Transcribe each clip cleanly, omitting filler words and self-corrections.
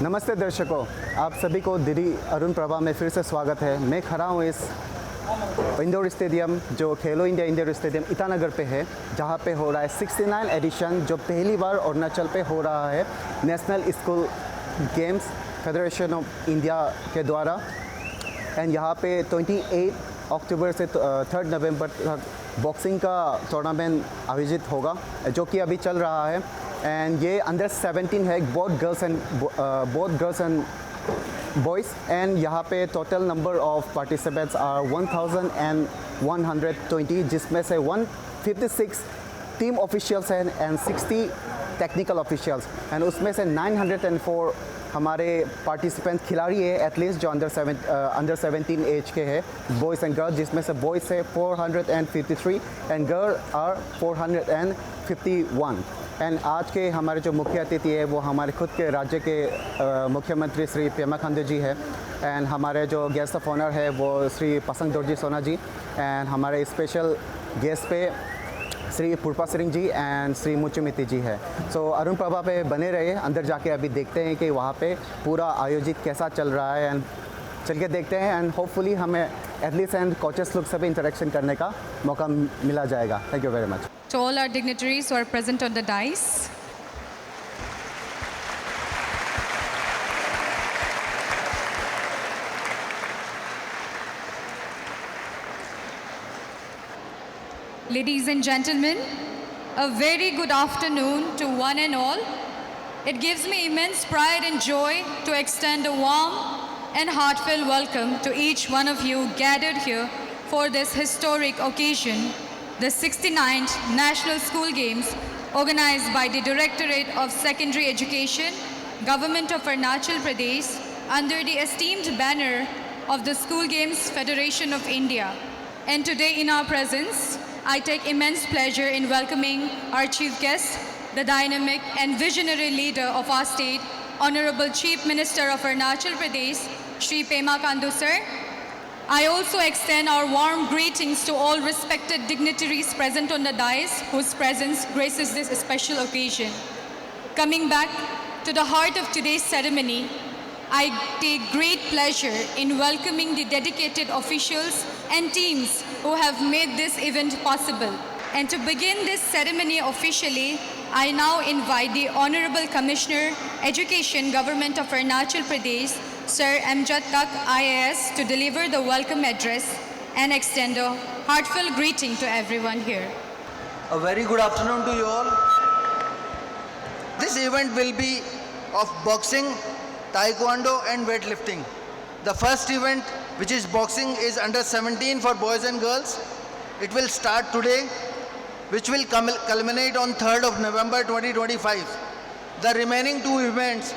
नमस्ते दर्शकों, आप सभी को दिल्ली अरुण प्रभा में फिर से स्वागत है। मैं खड़ा हूँ इस इंडोर स्टेडियम जो खेलो इंडिया इंडोर स्टेडियम ईटानगर पे है, जहाँ पे हो रहा है 69 एडिशन जो पहली बार अरुणाचल पे हो रहा है national school games federation of India के द्वारा। एंड यहाँ पे 28 अक्टूबर से 3 नवंबर तक बॉक्सिंग का टूर्नामेंट आयोजित होगा जो कि अभी चल रहा है। एंड ये अंडर 17 है, both girls and boys. And यहाँ पे total number of participants are 1120, जिसमें से 156 टीम ऑफिशियल्स हैं एंड 60 टेक्निकल ऑफिशियल्स। एंड उसमें से 904 हमारे पार्टिसिपेंट खिलाड़ी है एथलीट्स जो अंडर 17 एज के हैं, बॉयज़ एंड गर्ल्स, जिसमें से बॉयज़ है 453 एंड गर्ल आर 451। एंड आज के हमारे जो मुख्य अतिथि है वो हमारे खुद के राज्य के मुख्यमंत्री श्री पेमा खांडू जी है। एंड हमारे जो गेस्ट ऑफ ऑनर है वो श्री पसंग दोरजी सोना जी। एंड हमारे स्पेशल गेस्ट पे श्री पुरपा सिंह जी एंड श्री मुचुमिति जी है। सो अरुण प्रभा पे बने रहे, अंदर जाके अभी देखते हैं कि वहाँ पे पूरा आयोजित कैसा चल रहा है। एंड चल के देखते हैं एंड होपफुली हमें एथलीट्स एंड कोचेस लोग से भी इंटरेक्शन करने का मौका मिला जाएगा। Thank you very much. To all our dignitaries who are present on the dais. Ladies and gentlemen, a very good afternoon to one and all. It gives me immense pride and joy to extend a warm and heartfelt welcome to each one of you gathered here for this historic occasion, the 69th National School Games organized by the Directorate of Secondary Education, Government of Arunachal Pradesh under the esteemed banner of the School Games Federation of India. And today in our presence, I take immense pleasure in welcoming our chief guest, the dynamic and visionary leader of our state, Honorable Chief Minister of Arunachal Pradesh, Shri Pema Khandu sir. I also extend our warm greetings to all respected dignitaries present on the dais whose presence graces this special occasion. Coming back to the heart of today's ceremony, I take great pleasure in welcoming the dedicated officials and teams who have made this event possible. And to begin this ceremony officially, I now invite the Honorable Commissioner, Education, Government of Arunachal Pradesh, Sir Amjad Tak IAS, to deliver the welcome address and extend a heartfelt greeting to everyone here. A very good afternoon to you all. This event will be of boxing, taekwondo and weightlifting. The first event, which is boxing, is under 17 for boys and girls. It will start today, which will culminate on 3rd of November 2025. The remaining two events,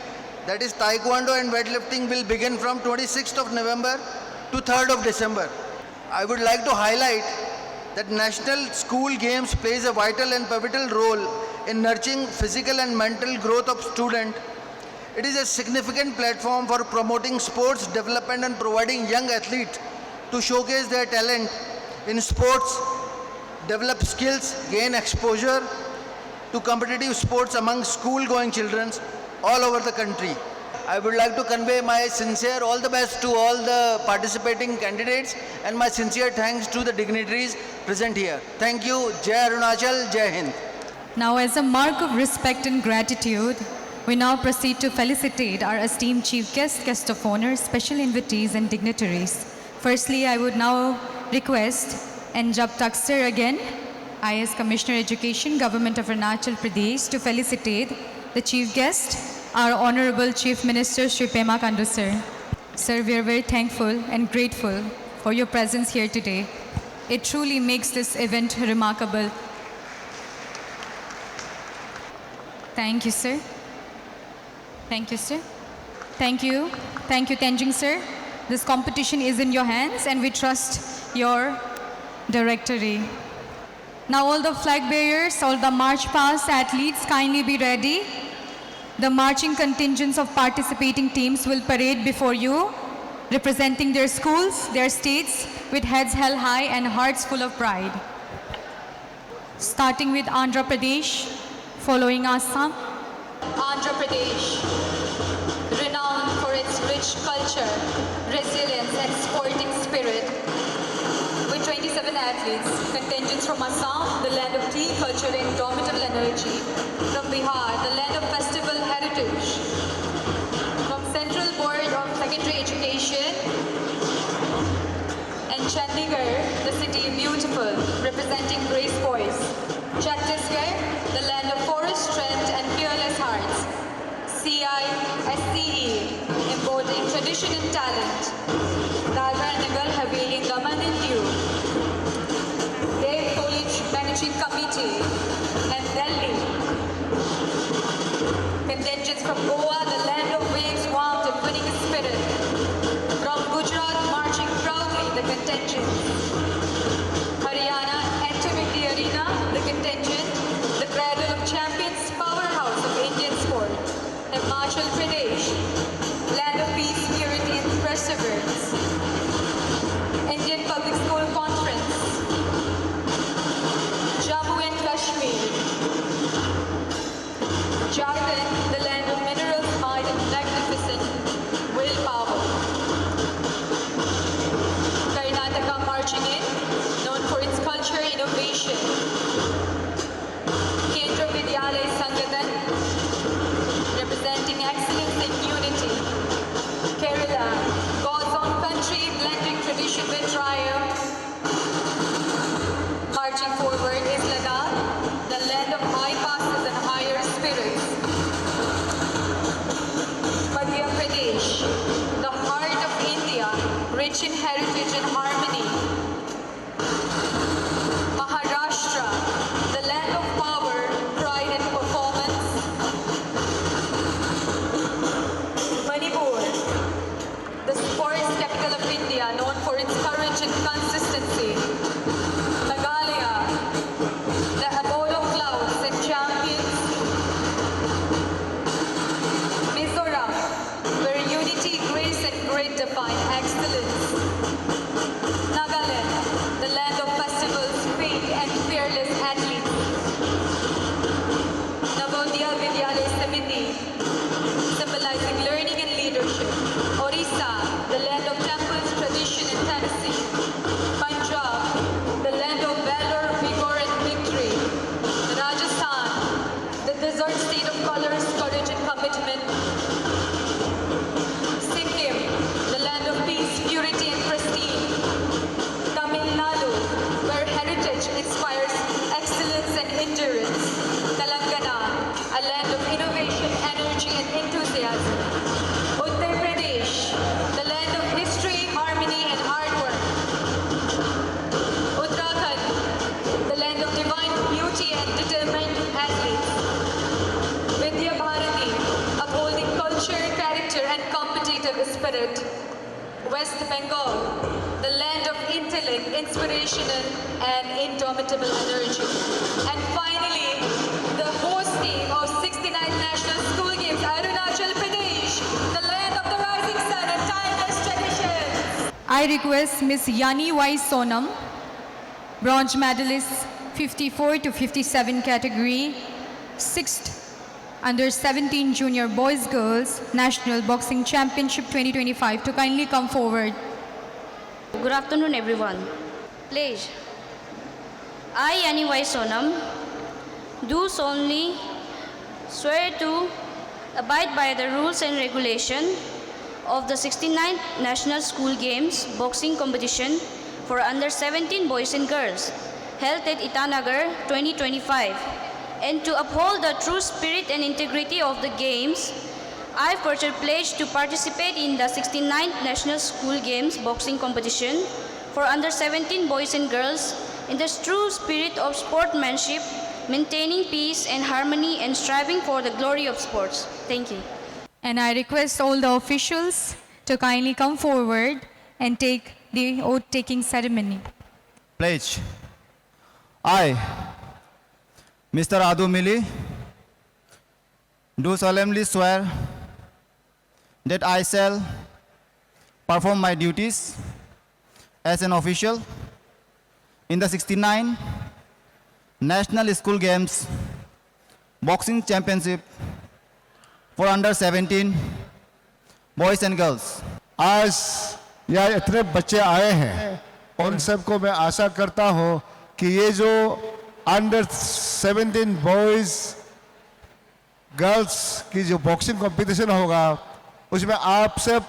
that is taekwondo and weightlifting, will begin from 26th of November to 3rd of December. I would like to highlight that National School Games plays a vital and pivotal role in nurturing physical and mental growth of students. It is a significant platform for promoting sports development and providing young athletes to showcase their talent in sports, develop skills, gain exposure to competitive sports among school-going children all over the country. I would like to convey my sincere all the best to all the participating candidates and my sincere thanks to the dignitaries present here. Thank you. Jai Arunachal, Jai Hind. Now, as a mark of respect and gratitude, we now proceed to felicitate our esteemed chief guests, guest of honor, special invitees and dignitaries. Firstly, I would now request Amjad Tak sir again, IAS Commissioner Education, Government of Arunachal Pradesh, to felicitate the chief guest, our Honorable Chief Minister Shri Pema Khandu sir. Sir, we are very thankful and grateful for your presence here today. It truly makes this event remarkable. Thank you, sir. Thank you, sir. Thank you. Thank you, Tenjing sir. This competition is in your hands and we trust your directory. Now all the flag bearers, all the march past athletes, kindly be ready. The marching contingents of participating teams will parade before you, representing their schools, their states, with heads held high and hearts full of pride. Starting with Andhra Pradesh, following Assam. Andhra Pradesh, renowned rich culture, resilience, and sporting spirit. With 27 athletes, contingents from Assam, the land of tea culture and indomitable energy. From Bihar, the land of festival heritage. From Central Board of Secondary Education and Chandigarh, the city beautiful, representing grace poise. Chhattisgarh, the land of forest strength and fearless hearts. CISCE, embodying tradition and talent. Dadra and Nagar Haveli, Daman and Diu. Dev College Managing Committee and Delhi. Contingents from Goa, the land of waves, warmth and winning spirit. From Gujarat, marching proudly, the contingents. Haryana, entering the arena, the contingent, the cradle of champions, powerhouse of Indian sport. Himachal Pradesh, land of peace, purity and perseverance. Indian Public School Conference. Jammu and Kashmir. Jharkhand, the land of minerals, might and magnificent willpower. Karnataka marching in, known for its culture, innovation. Kendra Vidyalaya Sangadan, representing excellence and unity. Kerala, God's own country, blending tradition with triumph. Marching forward is Ladakh, the land of high passes and higher spirits. Madhya Pradesh, the heart of India, rich in heritage and harmony. Maharashtra, the land of power, pride and performance. Manipur, the sports capital of India, known for its courage and consistency. Meghalaya, the abode of clouds and champions. Mizoram, where unity, grace and grit define excellence. Nagaland, the land of festivals, faith and fearless athletes. Navodaya Vidyalaya Samiti, symbolizing learning and leadership. Orissa, the land of temples, tradition and Tennessee. Punjab, the land of valor, vigor and victory. Rajasthan, the desert state of colors, courage and commitment. Sikkim, the land of peace, purity and prestige. Tamil Nadu, where heritage inspires excellence and endurance. Telangana, a land of innovation, energy and enthusiasm. Uttar Pradesh, the land of history, harmony and hard work. Uttarakhand, the land of divine beauty and determined athletes. Vidya Bharati, upholding culture, character and competitive spirit. West Bengal, the land of intellect, inspirational and indomitable energy. And finally, the host team of 69th National School Games, Arunachal Pradesh, the land of the rising sun and timeless traditions. I request Ms. Yani Y. Sonam, bronze medalist 54 to 57 category, 6th under 17 junior boys girls national boxing championship 2025 to kindly come forward. Good afternoon, everyone. Please, I, Yani Y. Sonam, do solemnly swear to abide by the rules and regulation of the 69th National School Games boxing competition for under 17 boys and girls held at Itanagar 2025, and to uphold the true spirit and integrity of the games. I further pledge to participate in the 69th National School Games boxing competition for under 17 boys and girls in the true spirit of sportsmanship, maintaining peace and harmony and striving for the glory of sports. Thank you. And I request all the officials to kindly come forward and take the oath-taking ceremony. Pledge. I, Mr. Adu Mili, do solemnly swear that I shall perform my duties as an official in the 69 National School Games Boxing Championship for under 17 boys and girls. आज यहाँ इतने बच्चे आए हैं, उन सबको मैं आशा करता हूँ कि ये जो अंडर 17 बॉयज गर्ल्स की जो बॉक्सिंग कंपटीशन होगा, उसमें आप सब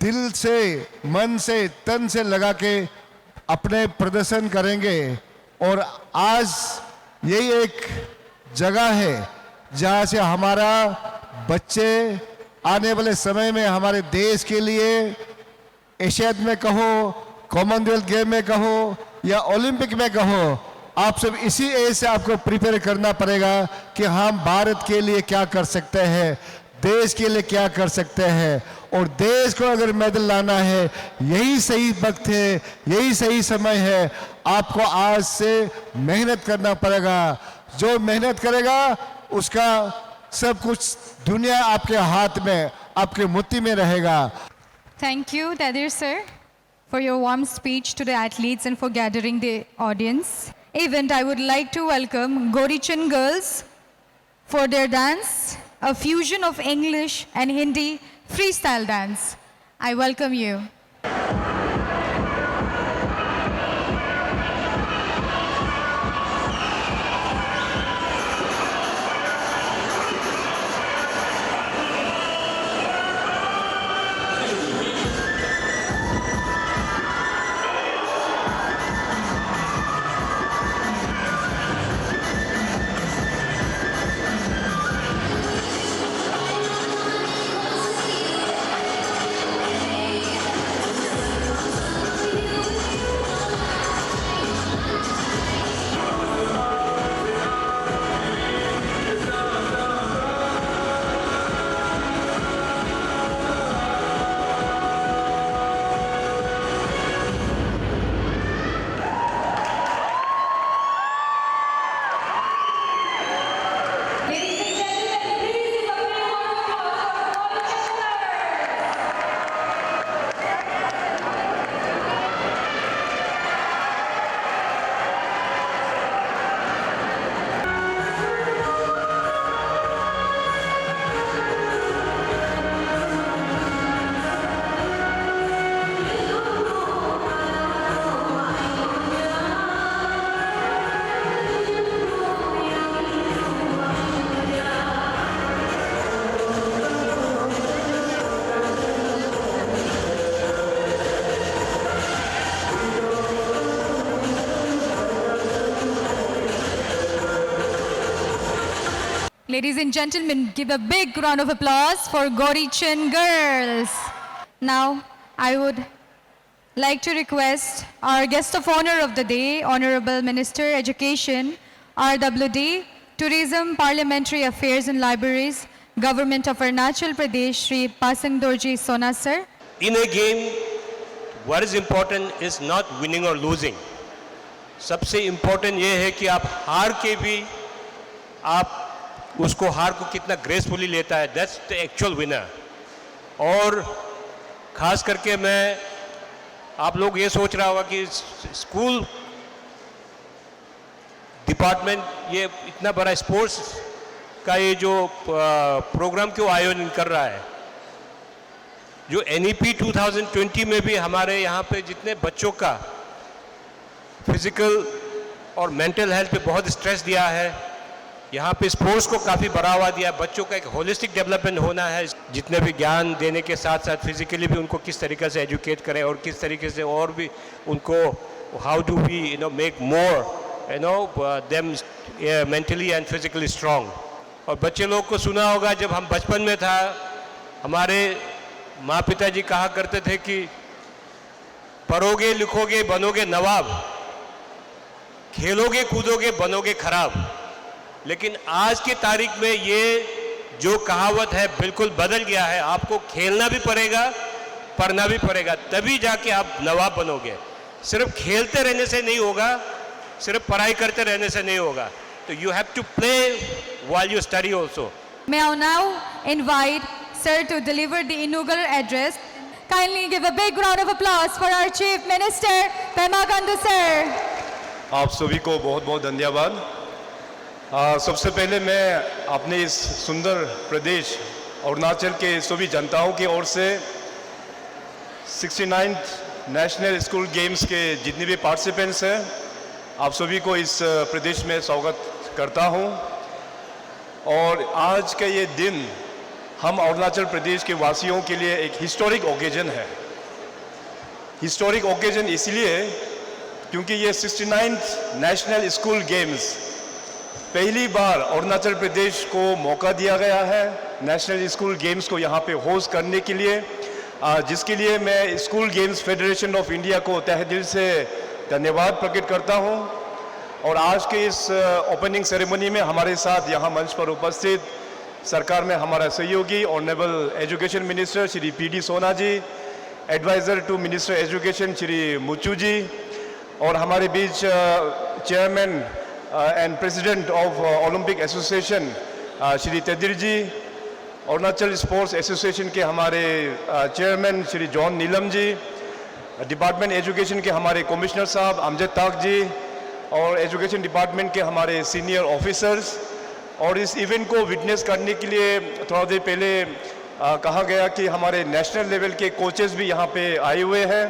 दिल से, मन से, तन से लगा के अपने प्रदर्शन करेंगे। और आज यही एक जगह है जहाँ से हमारा बच्चे आने वाले समय में हमारे देश के लिए एशियाड में कहो, कॉमनवेल्थ गेम में कहो या ओलंपिक में कहो, आप सब इसी एज से आपको प्रिपेयर करना पड़ेगा कि हम भारत के लिए क्या कर सकते हैं, देश के लिए क्या कर सकते हैं। और देश को अगर मेडल लाना है, यही सही वक्त है, यही सही समय है। आपको आज से मेहनत करना पड़ेगा। जो मेहनत करेगा उसका सब कुछ दुनिया आपके हाथ में, आपके मुट्ठी में रहेगा। Thank you, Tadir sir, for your warm speech to the athletes and for gathering the audience. Even I would like to welcome Gorichan girls for their dance, a fusion of English and Hindi freestyle dance. I welcome you. Ladies and gentlemen, give a big round of applause for Gorichan girls. Now, I would like to request our guest of honor of the day, Honorable Minister Education, RWD, Tourism, Parliamentary Affairs and Libraries, Government of Arunachal Pradesh, Shri Pasang Dorji Sona sir. In a game, what is important is not winning or losing. सबसे important ये है कि आप हार के भी आप उसको हार को कितना ग्रेसफुली लेता है, दैट्स द एक्चुअल विनर। और ख़ास करके मैं आप लोग ये सोच रहा होगा कि स्कूल डिपार्टमेंट ये इतना बड़ा स्पोर्ट्स का ये जो प्रोग्राम क्यों आयोजन कर रहा है। जो NEP 2020 में भी हमारे यहाँ पे जितने बच्चों का फिजिकल और मेंटल हेल्थ पे बहुत स्ट्रेस दिया है, यहाँ पे स्पोर्ट्स को काफ़ी बढ़ावा दिया। बच्चों का एक होलिस्टिक डेवलपमेंट होना है, जितने भी ज्ञान देने के साथ साथ फिजिकली भी उनको किस तरीके से एजुकेट करें और किस तरीके से और भी उनको how do we make more them mentally and physically strong. और बच्चे लोग को सुना होगा, जब हम बचपन में था हमारे माँ पिताजी कहा करते थे कि पढ़ोगे लिखोगे बनोगे नवाब, खेलोगे कूदोगे बनोगे खराब। लेकिन आज की तारीख में ये जो कहावत है बिल्कुल बदल गया है। आपको खेलना भी पड़ेगा, पढ़ना भी पड़ेगा, तभी जाके आप नवाब बनोगे। सिर्फ खेलते रहने से नहीं होगा, सिर्फ पढ़ाई करते रहने से नहीं होगा। तो you have to play while you study also. May I now invite Sir to deliver the inaugural address. Kindly give a big round of applause for our Chief Minister, Pema Khandu sir. आप सभी को बहुत बहुत धन्यवाद। सबसे पहले मैं अपने इस सुंदर प्रदेश अरुणाचल के सभी जनताओं की ओर से 69th नेशनल स्कूल गेम्स के जितने भी पार्टिसिपेंट्स हैं, आप सभी को इस प्रदेश में स्वागत करता हूं। और आज का ये दिन हम अरुणाचल प्रदेश के वासियों के लिए एक हिस्टोरिक ओकेजन है। हिस्टोरिक ओकेजन इसलिए क्योंकि ये 69th नेशनल स्कूल गेम्स पहली बार अरुणाचल प्रदेश को मौका दिया गया है नेशनल स्कूल गेम्स को यहाँ पे होस्ट करने के लिए, जिसके लिए मैं school games federation of India को तहे दिल से धन्यवाद प्रकट करता हूँ। और आज के इस ओपनिंग सेरेमनी में हमारे साथ यहाँ मंच पर उपस्थित सरकार में हमारा सहयोगी honourable education minister Shri PD Sona ji, adviser to minister education Shri Muchu ji, और हमारे बीच chairman and president of Olympic association Shri Tedir ji, Arunachal sports association के हमारे chairman Shri John Neelam ji, department education के हमारे कमिश्नर साहब अमजद ताक जी, और एजुकेशन डिपार्टमेंट के हमारे सीनियर ऑफिसर्स। और इस इवेंट को विटनेस करने के लिए थोड़ा देर पहले कहा गया कि हमारे नेशनल लेवल के कोचेस भी यहाँ पे आए हुए हैं।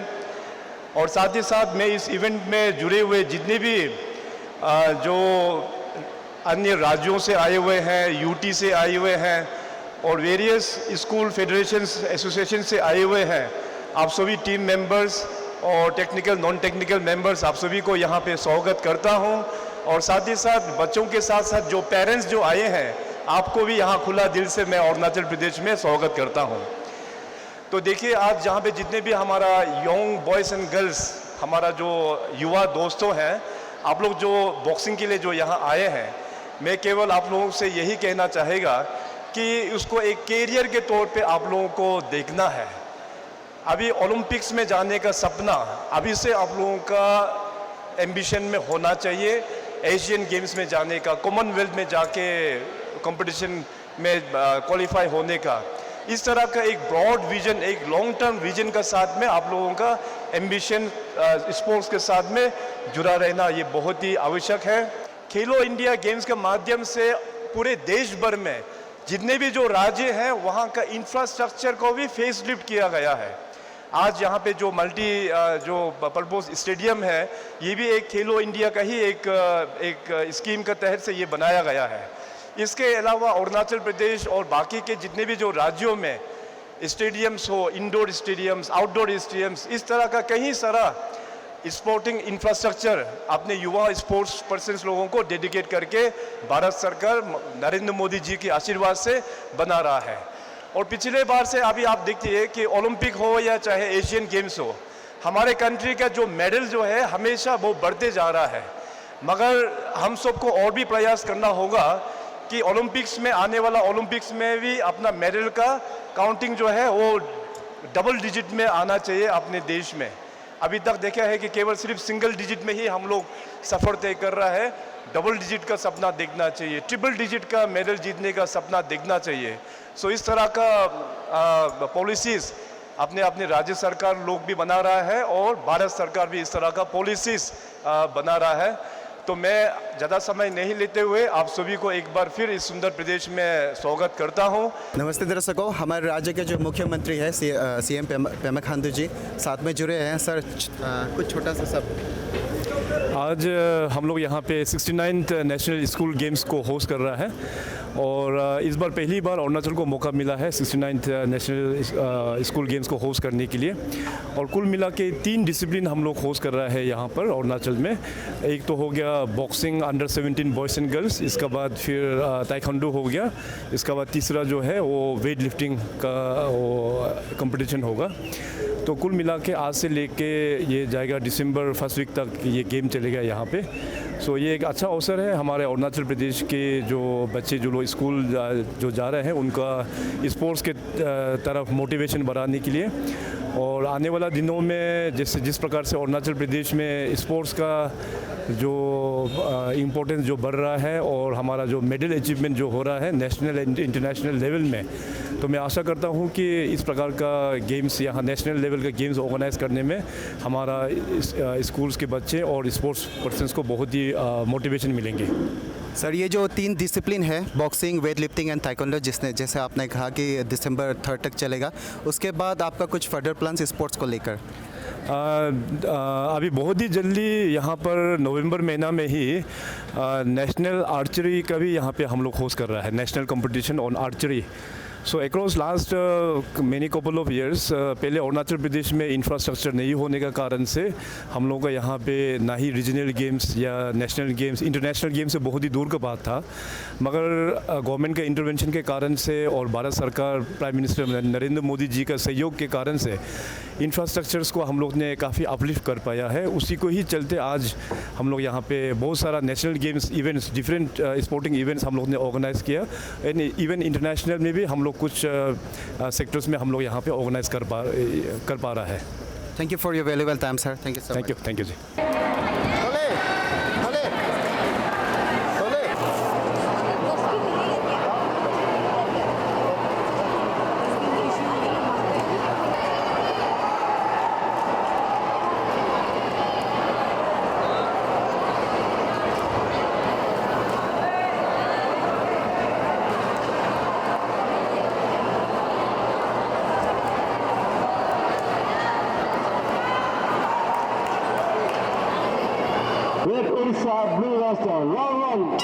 और साथ ही साथ मैं इस इवेंट में जुड़े हुए जितने भी जो अन्य राज्यों से आए हुए हैं, यूटी से आए हुए हैं और वेरियस स्कूल फेडरेशंस एसोसिएशन से आए हुए हैं, आप सभी टीम मेंबर्स और टेक्निकल नॉन टेक्निकल मेंबर्स, आप सभी को यहाँ पे स्वागत करता हूँ। और साथ ही साथ बच्चों के साथ साथ जो पेरेंट्स जो आए हैं, आपको भी यहाँ खुला दिल से मैं अरुणाचल प्रदेश में स्वागत करता हूँ। तो देखिए, आज जहाँ पे जितने भी हमारा यंग बॉयज़ एंड गर्ल्स, हमारा जो युवा दोस्तों हैं, आप लोग जो बॉक्सिंग के लिए जो यहाँ आए हैं, मैं केवल आप लोगों से यही कहना चाहेगा कि उसको एक कैरियर के तौर पे आप लोगों को देखना है। अभी ओलंपिक्स में जाने का सपना अभी से आप लोगों का एम्बिशन में होना चाहिए। एशियन गेम्स में जाने का, कॉमनवेल्थ में जाके कंपटीशन में क्वालिफाई होने का, इस तरह का एक ब्रॉड विजन, एक लॉन्ग टर्म विजन का साथ में आप लोगों का एम्बिशन स्पोर्ट्स के साथ में जुड़ा रहना ये बहुत ही आवश्यक है। खेलो इंडिया गेम्स के माध्यम से पूरे देश भर में जितने भी जो राज्य हैं, वहाँ का इंफ्रास्ट्रक्चर को भी फेस लिफ्ट किया गया है। आज यहाँ पे जो मल्टी जो पर्पस स्टेडियम है, ये भी एक खेलो इंडिया का ही एक स्कीम के तहत से ये बनाया गया है। इसके अलावा अरुणाचल प्रदेश और बाकी के जितने भी जो राज्यों में स्टेडियम्स हो, इंडोर स्टेडियम्स, आउटडोर स्टेडियम्स, इस तरह का कहीं सारा स्पोर्टिंग इंफ्रास्ट्रक्चर अपने युवा स्पोर्ट्स पर्सन्स लोगों को डेडिकेट करके भारत सरकार नरेंद्र मोदी जी के आशीर्वाद से बना रहा है। और पिछले बार से अभी आप देखिए कि ओलंपिक हो या चाहे एशियन गेम्स हो, हमारे कंट्री का जो मेडल जो है हमेशा वो बढ़ते जा रहा है। मगर हम सबको और भी प्रयास करना होगा कि ओलंपिक्स में, आने वाला ओलंपिक्स में भी अपना मेडल का काउंटिंग जो है वो डबल डिजिट में आना चाहिए अपने देश में। अभी तक देखा है कि केवल सिर्फ सिंगल डिजिट में ही हम लोग सफ़र तय कर रहा है। डबल डिजिट का सपना देखना चाहिए, ट्रिपल डिजिट का मेडल जीतने का सपना देखना चाहिए। सो इस तरह का पॉलिसीज़ अपने अपने राज्य सरकार लोग भी बना रहा है और भारत सरकार भी इस तरह का पॉलिसीज़ बना रहा है। तो मैं ज़्यादा समय नहीं लेते हुए आप सभी को एक बार फिर इस सुंदर प्रदेश में स्वागत करता हूं। नमस्ते दर्शकों, हमारे राज्य के जो मुख्यमंत्री है CM पेमा खांडू जी साथ में जुड़े हैं। सर, कुछ छोटा सा सब। आज हम लोग यहाँ पे 69th नेशनल स्कूल गेम्स को होस्ट कर रहा है और इस बार पहली बार अरुणाचल को मौका मिला है 69th नेशनल स्कूल गेम्स को होस्ट करने के लिए। और कुल मिला के 3 डिसिप्लिन हम लोग होस्ट कर रहा है यहाँ पर अरुणाचल में। एक तो हो गया boxing under 17 boys and girls, इसका बाद फिर ताइक्वांडो हो गया, इसका बाद तीसरा जो है वो वेट लिफ्टिंग का वो कंपटीशन होगा। तो कुल मिला के आज से लेके ये जाएगा दिसंबर फर्स्ट वीक तक ये गेम चलेगा यहाँ पे। सो ये एक अच्छा अवसर है हमारे अरुणाचल प्रदेश के जो बच्चे जो लोग स्कूल जो जा रहे हैं उनका स्पोर्ट्स के तरफ मोटिवेशन बढ़ाने के लिए। और आने वाला दिनों में जिस प्रकार से अरुणाचल प्रदेश में स्पोर्ट्स का जो इम्पोर्टेंस जो बढ़ रहा है और हमारा जो मेडल अचीवमेंट जो हो रहा है नेशनल एंड इंटरनेशनल लेवल में, तो मैं आशा करता हूँ कि इस प्रकार का गेम्स यहाँ नेशनल लेवल का गेम्स ऑर्गेनाइज करने में हमारा स्कूल्स के बच्चे और स्पोर्ट्स पर्सन्स को बहुत ही मोटिवेशन मिलेंगे। सर ये जो 3 डिसिप्लिन है boxing, weight lifting and taekwondo, जैसे आपने कहा कि दिसंबर 3 तक चलेगा, उसके बाद आपका कुछ फर्दर प्लान्स स्पोर्ट्स को लेकर? अभी बहुत ही जल्दी यहाँ पर नवंबर महीना में ही नेशनल आर्चरी का भी यहाँ पे हम लोग होस्ट कर रहा है, national competition on archery. So across last many couple of years पहले अरुणाचल प्रदेश में इंफ्रास्ट्रक्चर नहीं होने का कारण से हम लोग का यहाँ पे ना ही रीजनल गेम्स या नेशनल गेम्स, इंटरनेशनल गेम्स से बहुत ही दूर का बात था। मगर गवर्नमेंट के इंटरवेंशन के कारण से और भारत सरकार, प्राइम मिनिस्टर नरेंद्र मोदी जी का सहयोग के कारण से इंफ्रास्ट्रक्चर्स को हम लोग ने काफ़ी अपलिफ्ट कर पाया है। उसी को ही चलते आज हम लोग यहाँ पे बहुत सारा national games events, different sporting events हम लोग ने ऑर्गेनाइज़ किया एंड इवन इंटरनेशनल में भी हम लोग कुछ सेक्टर्स में हम लोग यहाँ पे ऑर्गेनाइज कर पा रहा है। Thank you for your valuable time sir. Thank you so much. Thank you ji. Red Orissa, Blue Western, round one.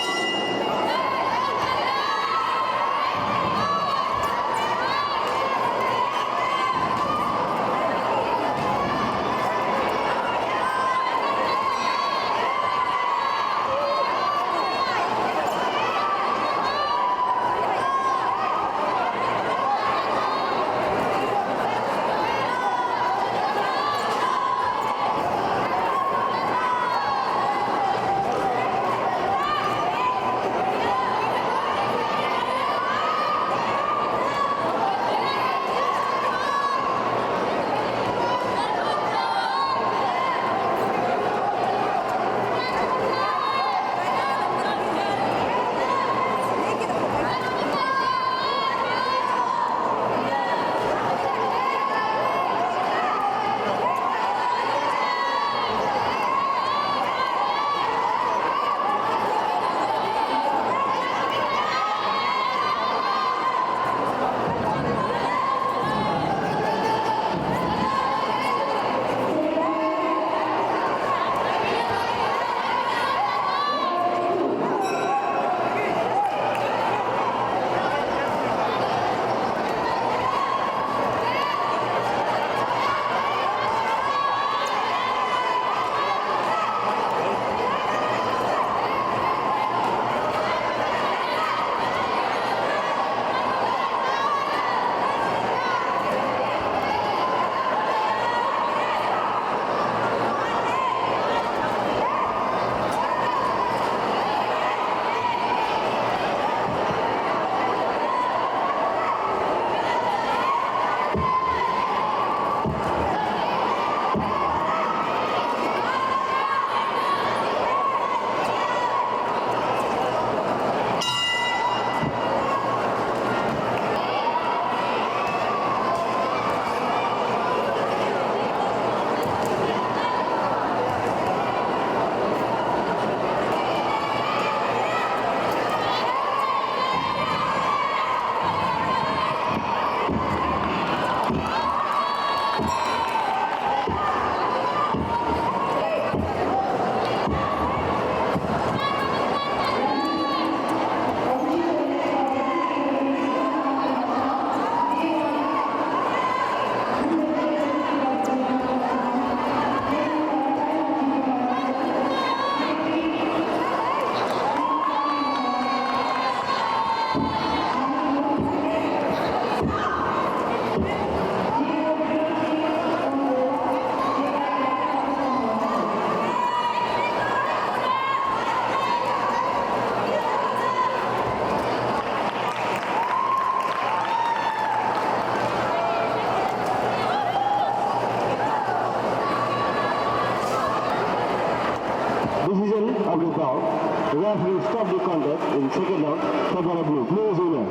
Decision of the bout. The referee stopped the contest in second round. Tabara Blue. Blue is winner.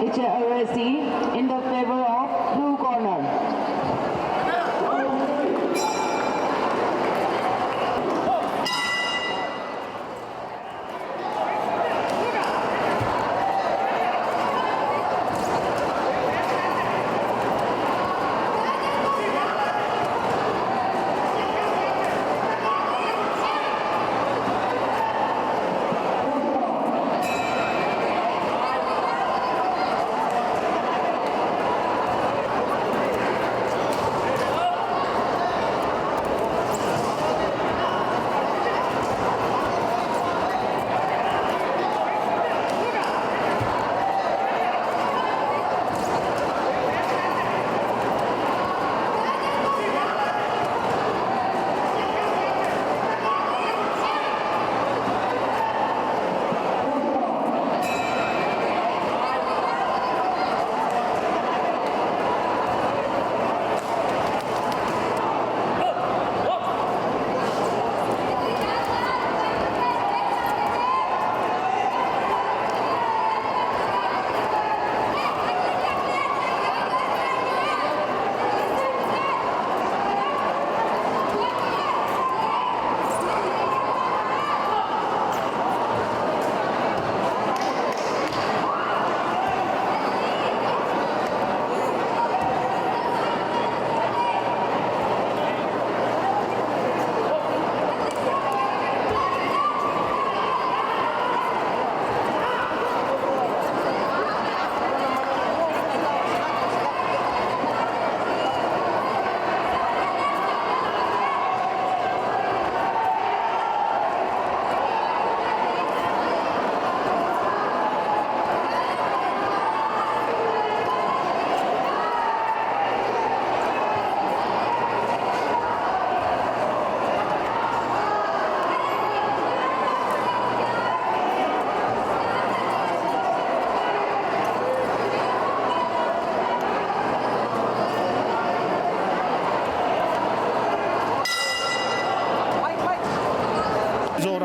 picture arrestee in the favor of blue corner.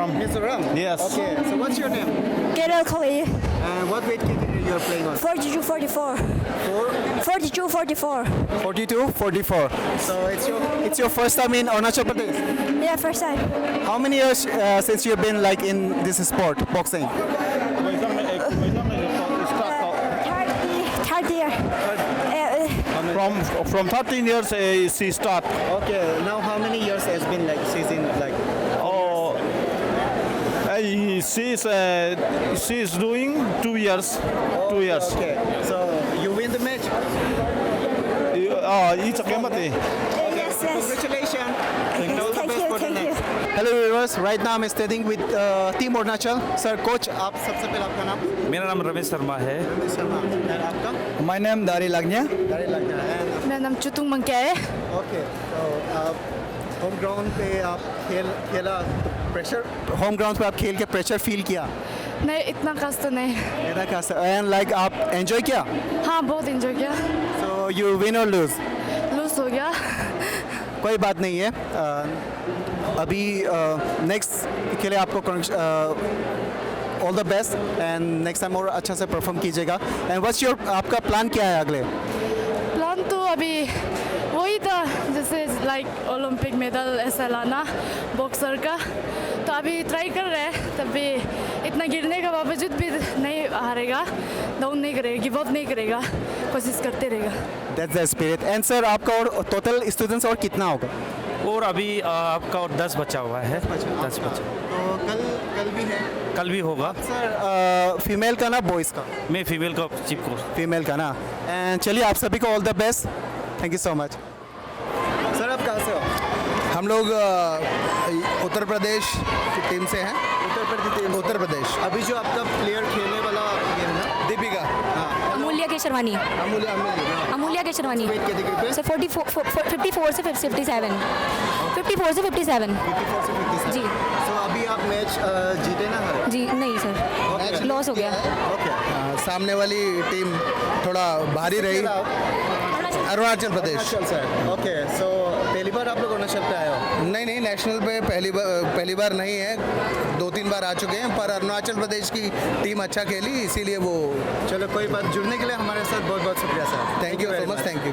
Mizoram? Yes. Okay, so what's your name? Carol Khali, And what weight category you're playing on? 42-44. 42-44. 42-44. So it's your first time in Arunachal Pradesh? Yeah, first time. How many years since you've been like in this sport, boxing? Third year. From 13 years she start. Okay, now how many years has been like she's in like? Oh, she's doing 2 years. 2 years. Okay, so you win the match. It's a Kemati. Yes, yes. Congratulations. Thank you. Hello viewers, right now I'm standing with Team Arunachal. Sir, coach, आप सबसे पहले आपका नाम? मेरा नाम रमेश शर्मा है। Ramesh Sharma. And आपका? My name दारी लाग्निया। दारी लाग्निया। And मेरा नाम चुतुंग मंकिया है। Okay, so होम ग्राउंड पे आप खेला प्रेशर होम ग्राउंड पे आप खेल के प्रेशर फील किया? नहीं, इतना खास तो नहीं। इतना खास एंड लाइक आप एंजॉय किया? हाँ, बहुत एंजॉय किया। So you win or lose? Lose हो गया। कोई बात नहीं है। अभी नेक्स्ट के लिए आपको all the best and next time और अच्छा से परफॉर्म कीजिएगा। एंड व्हाट्स योर आपका प्लान क्या है अगले? प्लान तो अभी वही था, जैसे लाइक ओलंपिक मेडल ऐसा लाना बॉक्सर का, तो अभी ट्राई कर रहे हैं। तभी इतना गिरने के बावजूद भी नहीं हारेगा, डाउन नहीं करेगा, गिव अप नहीं करेगा, कोशिश करते रहेगा। That's the spirit. And sir आपका और टोटल स्टूडेंट्स और कितना होगा? और अभी आपका और 10 बचा हुआ है। 10 बचा। तो कल भी है? कल भी होगा। सर फीमेल का ना बॉयज़ का? मैं फीमेल का चीफ कोच। फीमेल का ना। एंड चलिए आप सभी को all the best. Thank you so much. Sir आप कहाँ से हो? हम लोग उत्तर प्रदेश की टीम से हैं। उत्तर प्रदेश। अभी जो आपका प्लेयर खेलने वाला ये है ना? दीपिका। हाँ। अमूल्य केशरवानी। अमूल्य केशरवानी। सर 54 से 57। 54 से 57। जी। तो अभी आप मैच जीते ना? जी नहीं सर, लॉस हो गया। ओके। सामने वाली टीम थोड़ा भारी रही। अरुणाचल प्रदेश। अरुणाचल सर। ओके, सो पहली बार आप लोग अरुणाचल पे आए हो? नहीं नेशनल पे पहली बार नहीं है, 2-3 बार आ चुके हैं, पर अरुणाचल प्रदेश की टीम अच्छा खेली इसीलिए वो। चलो कोई बात, जुड़ने के लिए हमारे साथ बहुत बहुत शुक्रिया sir. Thank you so much, thank you.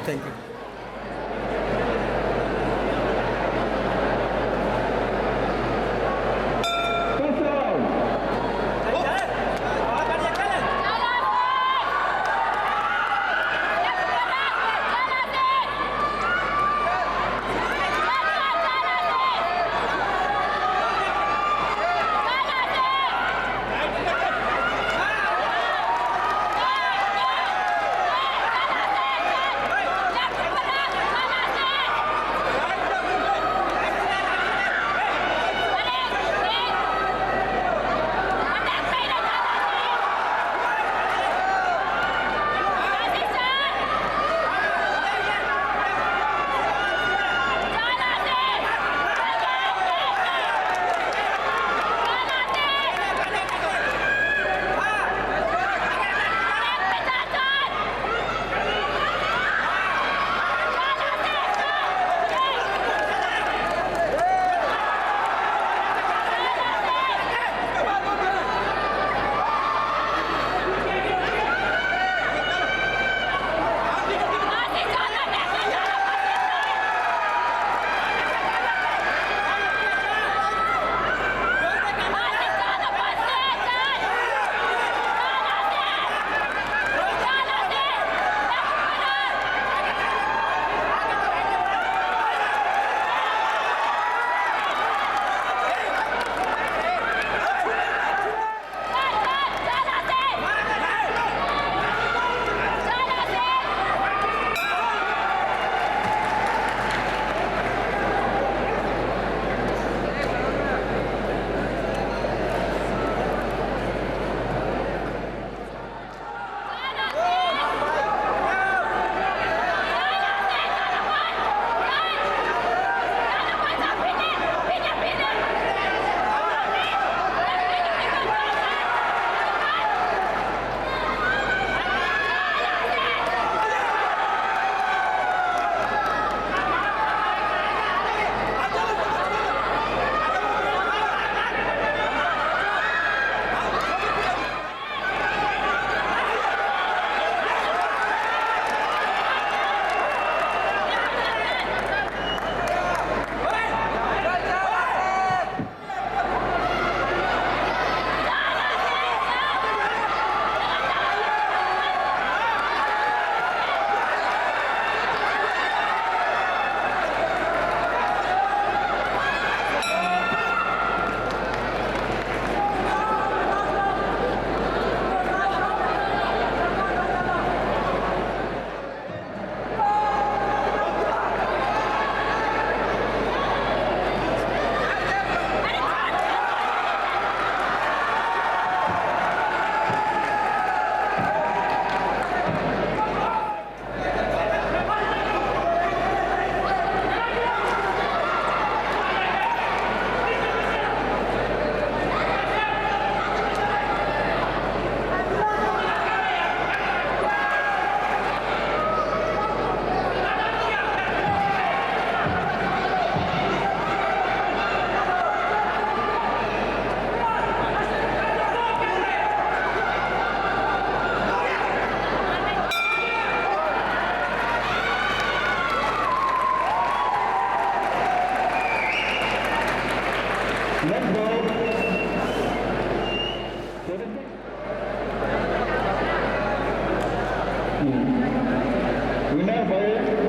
Winner by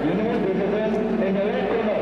unanimous decision in the red corner.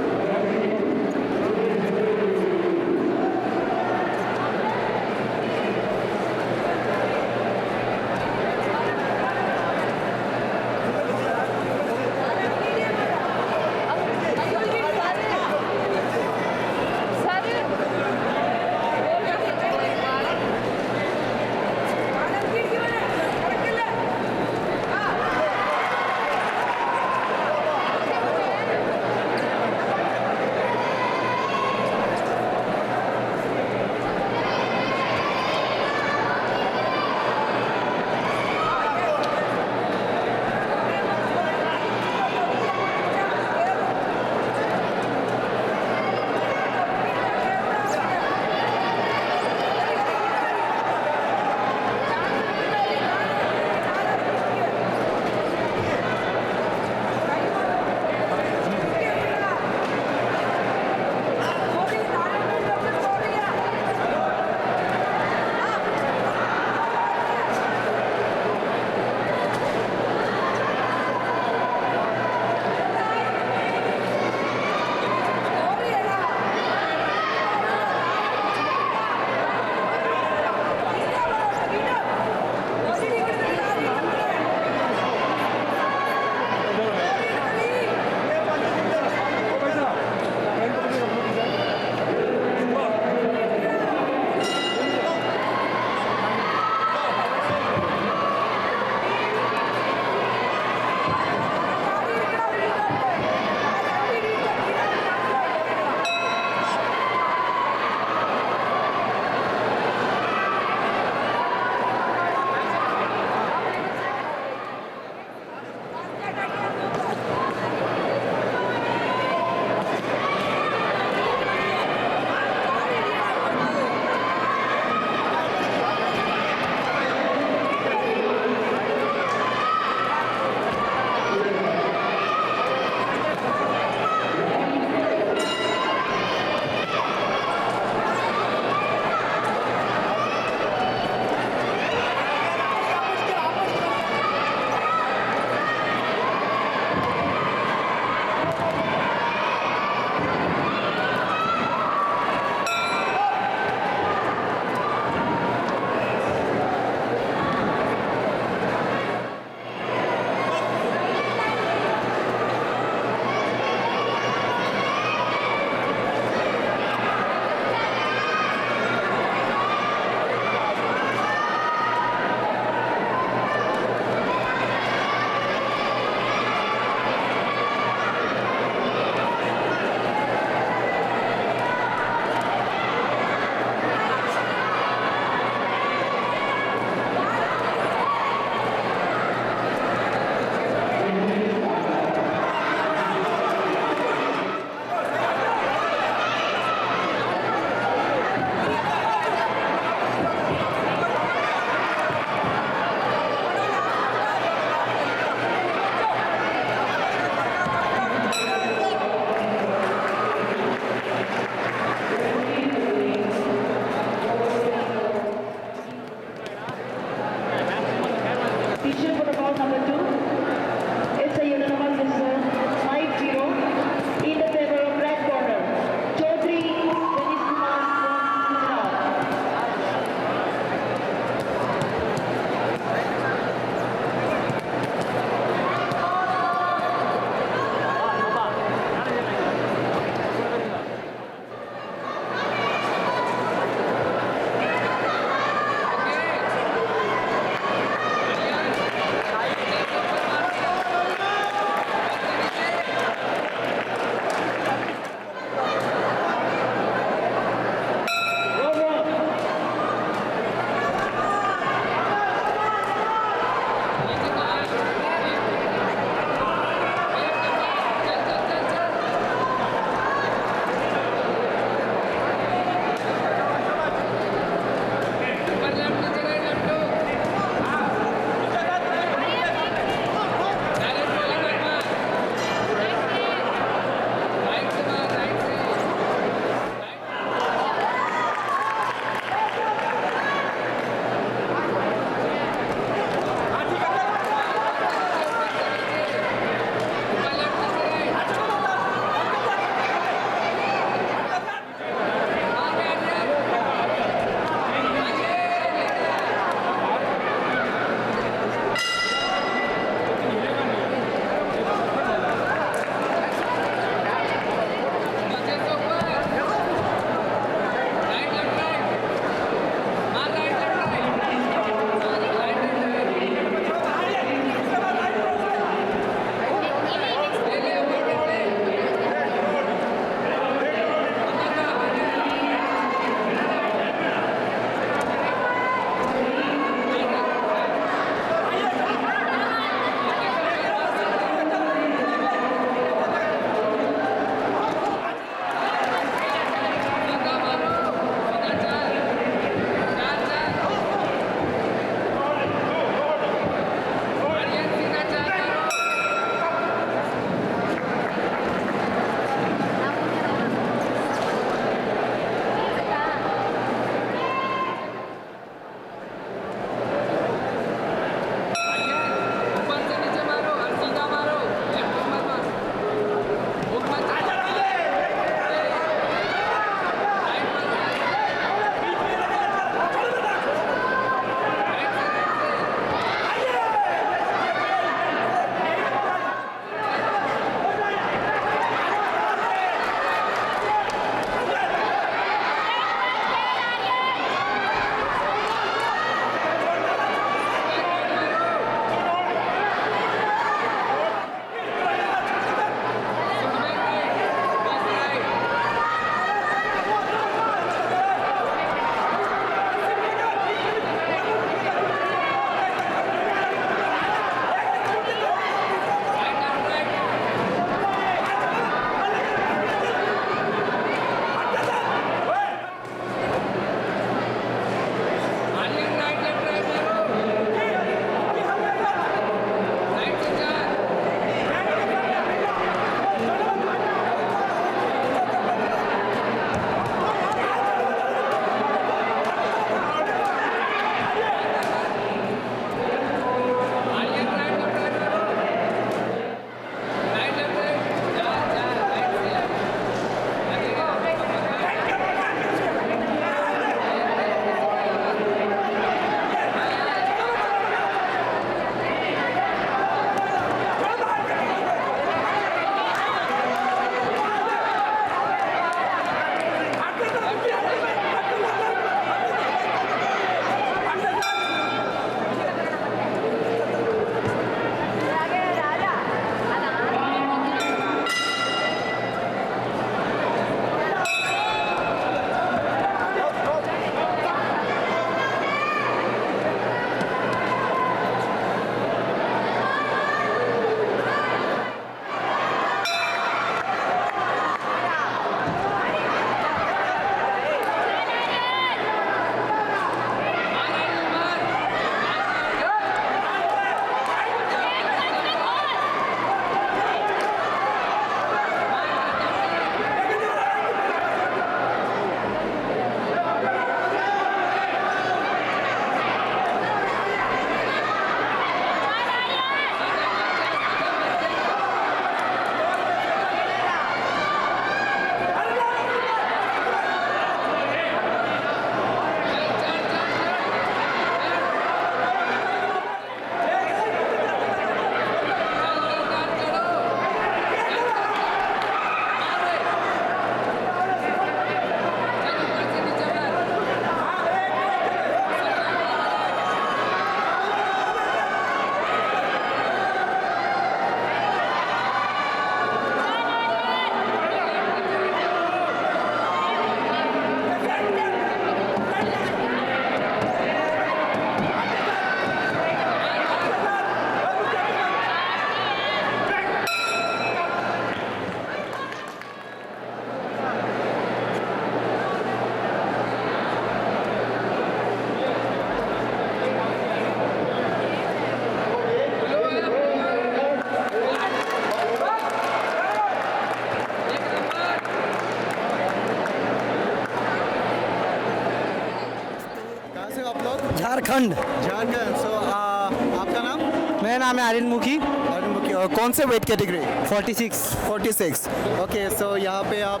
Jharkhand. Jharkhand. So आपका नाम? मेरा नाम है आर्यन मुखी। आर्यन मुखी। और कौन से वेट कैटेगरी? 46। ओके, सो यहाँ पे आप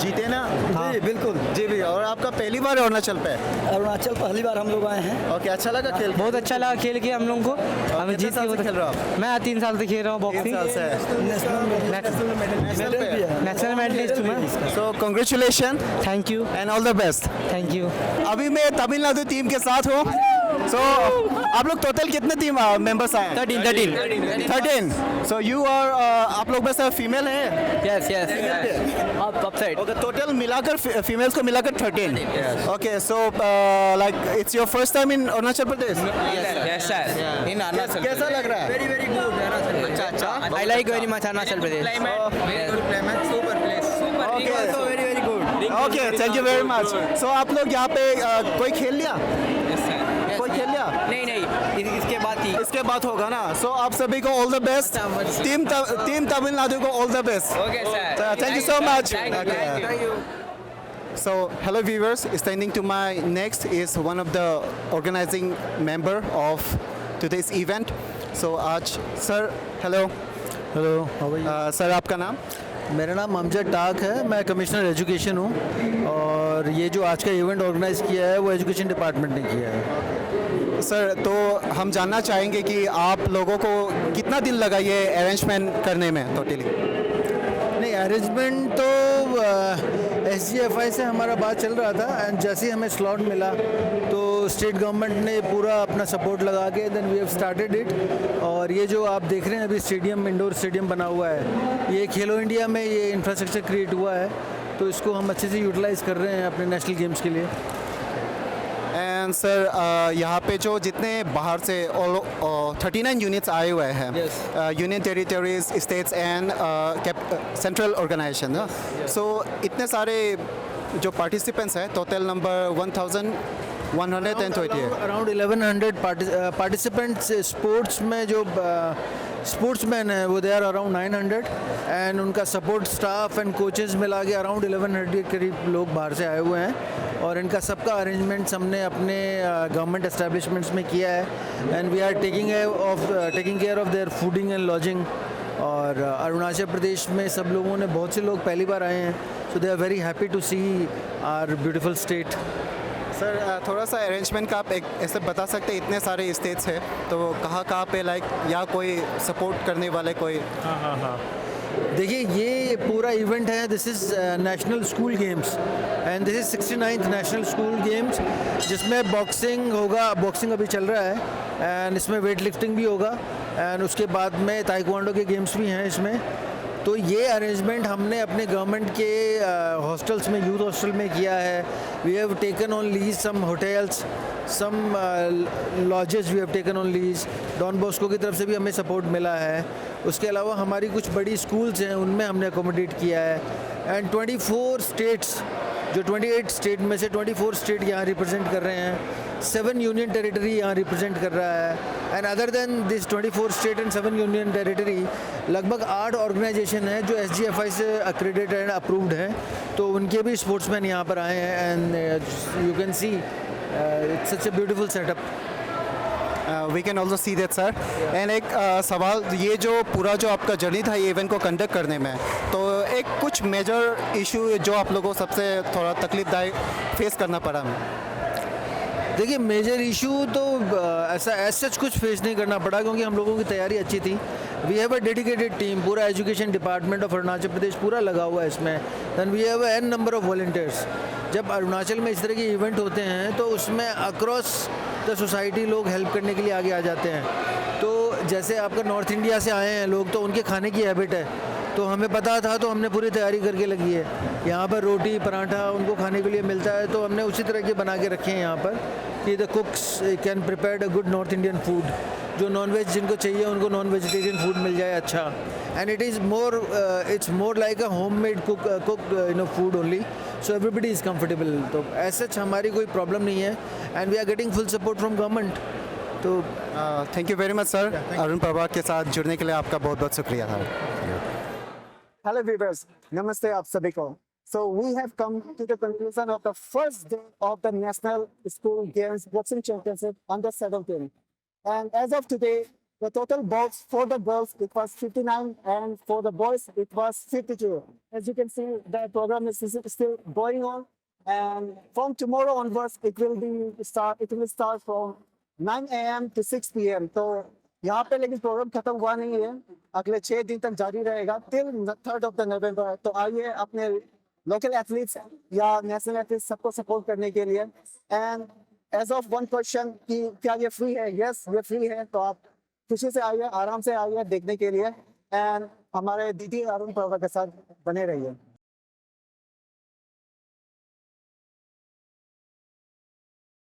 जीते ना? हाँ जी बिल्कुल जी भी। और आपका पहली बार अरुणाचल पे? अरुणाचल पहली बार हम लोग आए हैं। ओके, अच्छा लगा खेल? बहुत अच्छा लगा खेल के हम लोगों को। हमें जीत के खेल रहा हूँ। मैं 3 साल से खेल रहा हूँ बॉक्सिंग। 3 साल से नेशनल मेडलिस्ट हूँ मैं। So congratulation. Thank you and all the best. Thank you. अभी मैं तमिलनाडु टीम के साथ हूँ। सो आप लोग टोटल कितने टीम मेंबर्स आए? 13। सो यू और आप लोग में से फीमेल है? Yes up side. Okay, total मिलाकर फीमेल्स को मिलाकर 13। Okay, so like it's your first time in Arunachal Pradesh? Yes sir in Arunachal. कैसा लग रहा है? Very good. अच्छा I like very much Arunachal Pradesh. Super place. Very good. Okay, thank you very much. So आप लोग यहाँ पे कोई खेल लिया? कोई खेल लिया? नहीं इसके बाद होगा ना। सो आप सभी को all the best. Team Tamil Nadu को all the best. Okay sir. Thank you so much. Thank you. So, hello viewers. Standing to my next is one of the organizing member of today's event. So, आज sir hello sir आपका नाम? मेरा नाम अमजद टाक है। मैं commissioner education हूँ और ये जो आज का इवेंट ऑर्गेनाइज किया है वो एजुकेशन डिपार्टमेंट ने किया है। सर, तो हम जानना चाहेंगे कि आप लोगों को कितना दिन लगा ये अरेंजमेंट करने में टोटली? नहीं, अरेंजमेंट तो SGFI से हमारा बात चल रहा था एंड जैसे ही हमें स्लॉट मिला तो स्टेट गवर्नमेंट ने पूरा अपना सपोर्ट लगा के then we have started it. और ये जो आप देख रहे हैं अभी स्टेडियम, इंडोर स्टेडियम बना हुआ है, ये खेलो इंडिया में ये इंफ्रास्ट्रक्चर क्रिएट हुआ है, तो इसको हम अच्छे से यूटिलाइज़ कर रहे हैं अपने नेशनल गेम्स के लिए। एंड सर, यहाँ पे जो जितने बाहर से 39 यूनिट्स आए हुए हैं, union territories, states and central organisation, so इतने सारे जो पार्टिसिपेंट्स हैं, टोटल नंबर 1120 है। अराउंड 1100 पार्टिसिपेंट्स स्पोर्ट्स में जो स्पोर्ट्समैन है वो दे आर अराउंड 900 एंड उनका सपोर्ट स्टाफ एंड कोचेस मिला के अराउंड 1100 के करीब लोग बाहर से आए हुए हैं और इनका सबका अरेंजमेंट्स हमने अपने गवर्नमेंट एस्टेब्लिशमेंट्स में किया है and we are taking care of their fooding and lodging. और अरुणाचल प्रदेश में सब लोगों ने, बहुत से लोग पहली बार आए हैं, so they are very happy to see our beautiful state. Sir, थोड़ा सा अरेंजमेंट का आप एक ऐसे बता सकते हैं? इतने सारे स्टेट्स हैं तो कहाँ पे लाइक या कोई सपोर्ट करने वाले कोई? हाँ। देखिए, ये पूरा इवेंट है, this is national school games and this is 69th national school games, जिसमें बॉक्सिंग होगा, बॉक्सिंग अभी चल रहा है एंड इसमें वेट लिफ्टिंग भी होगा एंड उसके बाद में ताइक्वांडो के गेम्स भी हैं इसमें। तो ये अरेंजमेंट हमने अपने गवर्नमेंट के हॉस्टल्स में, यूथ हॉस्टल में किया है। We have taken on lease some hotels, some lodges we have taken on lease. Don Bosco की तरफ से भी हमें सपोर्ट मिला है। उसके अलावा हमारी कुछ बड़ी स्कूल्स हैं उनमें हमने अकोमोडेट किया है एंड 24 स्टेट्स, जो 28 स्टेट में से 24 स्टेट यहाँ रिप्रेजेंट कर रहे हैं, 7 यूनियन टेरिटरी यहाँ रिप्रेजेंट कर रहा है and other than this 24 state and 7 union territory लगभग 8 ऑर्गेनाइजेशन है जो SGFI से अक्रेडिटेड एंड अप्रूव्ड हैं, तो उनके भी स्पोर्ट्समैन यहाँ पर आए हैं and you can see it's such a beautiful setup. We can also see that sir. And एक सवाल, ये जो पूरा जो आपका जर्नी था ये इवेंट को कंडक्ट करने में, तो एक कुछ मेजर इशू जो आप लोगों को सबसे थोड़ा तकलीफदायक फेस करना पड़ा? देखिए, मेजर इशू तो ऐसा सच कुछ फेस नहीं करना पड़ा क्योंकि हम लोगों की तैयारी अच्छी थी। We have a dedicated team, पूरा education department of Arunachal Pradesh पूरा लगा हुआ है इसमें। Then we have an number of volunteers. जब अरुणाचल में इस तरह के इवेंट होते हैं तो उसमें अक्रॉस द सोसाइटी लोग हेल्प करने के लिए आगे आ जाते हैं। तो जैसे आपका नॉर्थ इंडिया से आए हैं लोग, तो उनके खाने की हैबिट है, तो हमें पता था तो हमने पूरी तैयारी करके लगी है। यहाँ पर रोटी पराठा उनको खाने के लिए मिलता है, तो हमने उसी तरह के बना के रखे हैं यहाँ पर कि the cooks can prepare a good North Indian food. जो नॉन वेज जिनको चाहिए उनको नॉन वेजिटेरियन फूड मिल जाए अच्छा, and it's more like a home made cook food only, so everybody is comfortable. तो ऐसा हमारी कोई प्रॉब्लम नहीं है and we are getting full support from government. तो thank you very much sir. Arun Prabha के साथ जुड़ने के लिए आपका बहुत बहुत शुक्रिया था। हेलो व्यूअर्स, नमस्ते आप सभी को। So we have come to the conclusion of the first day of the National School Games Boxing Championship under 17. And as of today, the total bouts for the girls, it was 59, and for the boys, it was 52. As you can see, the program is still going on. And from tomorrow onwards, it will start from 9 a.m. to 6 p.m. तो यहाँ पे लेकिन programme खत्म हुआ नहीं है, अगले 6 दिन तक जारी रहेगा till 3rd of the November. तो आइए अपने लोकल एथलीट्स या नेशनल एथलीट्स सबको सपोर्ट करने के लिए. And as of one question कि क्या ये फ्री है? यस, ये फ्री है. तो आप खुशी से आइए, आराम से आइए देखने के लिए. एंड हमारे दीदी अरुण पवार के साथ बने रहिए.